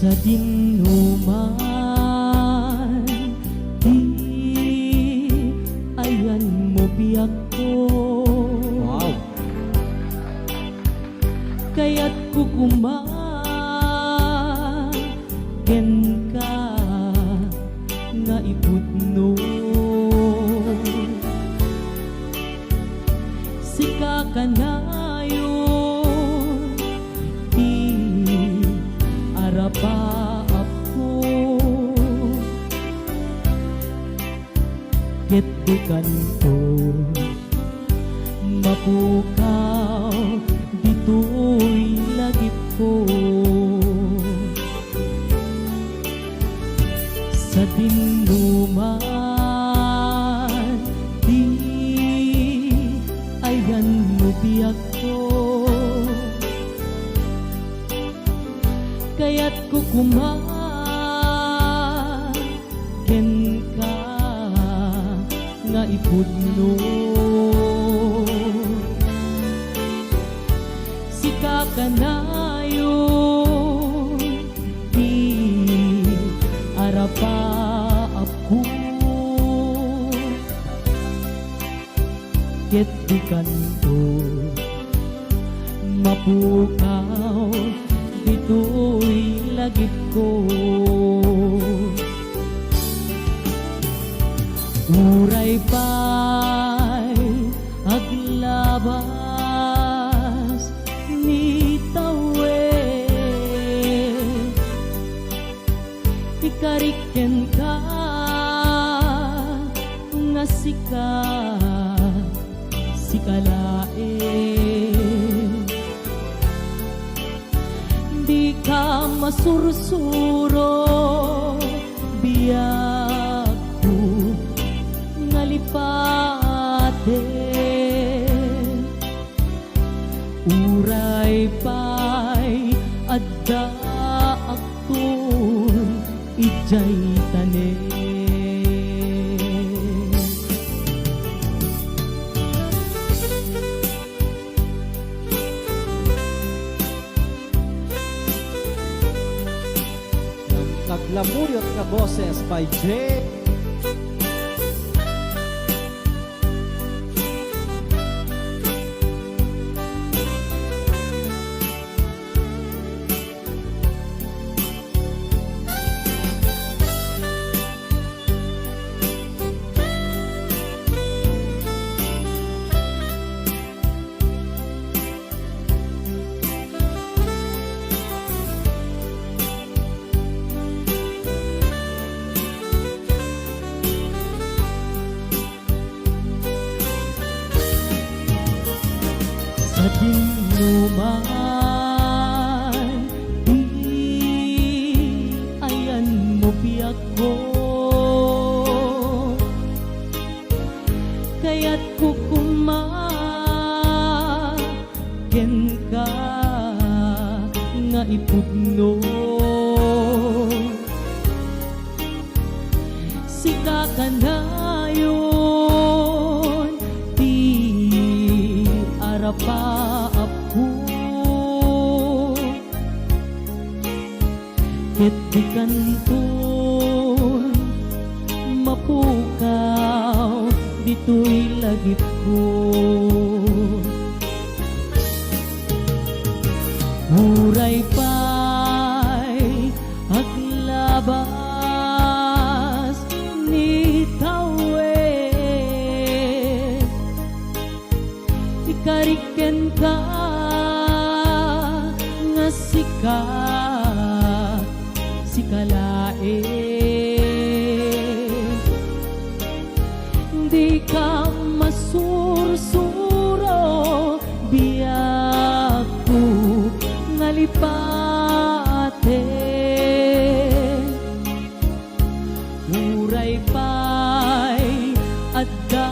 sa dinuman, di ayan mo biyak ko. Wow. Kaya't kukumagen ka nga iputno. Sika ka na yun, di arapa ako. Ket di kanto mapukaw, dito'y lagip ko. Sa dinuman, di ayan mo biyak ko. Kaya't kukumagen ka nga ipudno. Sika ka na yun, di arapa ako. Ket di kanto mapukaw, dito'y lagip ko. Uray pa'y aglabas ni tawe, ikariken ka nga sikalae. Di ka masursuro, biyak ko nga lipate. Uray pa'y adda akton ijay tanen. Kaglamuriot nga boses by Jay. Sa dinuman, di ayan mo biyak ko. Kaya't kukumagen ka nga ipudno. Sika ka na yun, di arapa ako. Ket di kanton mapukaw, dito'y lagip ko. Uray pa'y aglabas ni tawe, ikariken ka nga sikalae. Di ka masursuro, biyak ko nga lipate. Uray pa'y adda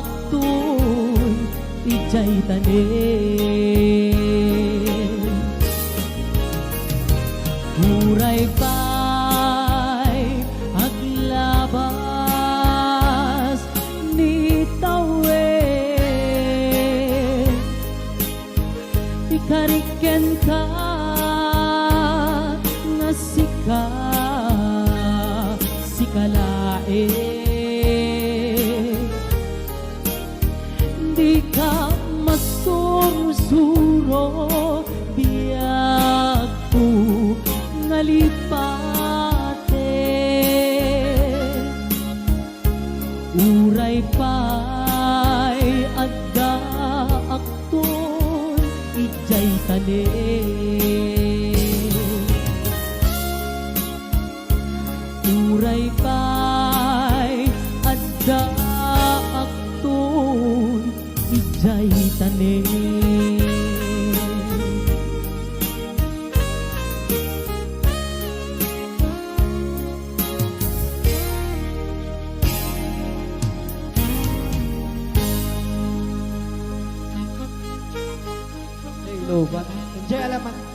akton ijay tanen. Uray pa'y aglabas ni tawe, ikariken ka nga sika sikalae di ka masursuro biag ko ngalipate uray pa'y adda akton ijay tanim uray pa'y adda akton ijay tanim Lobat. Enjoy alaman.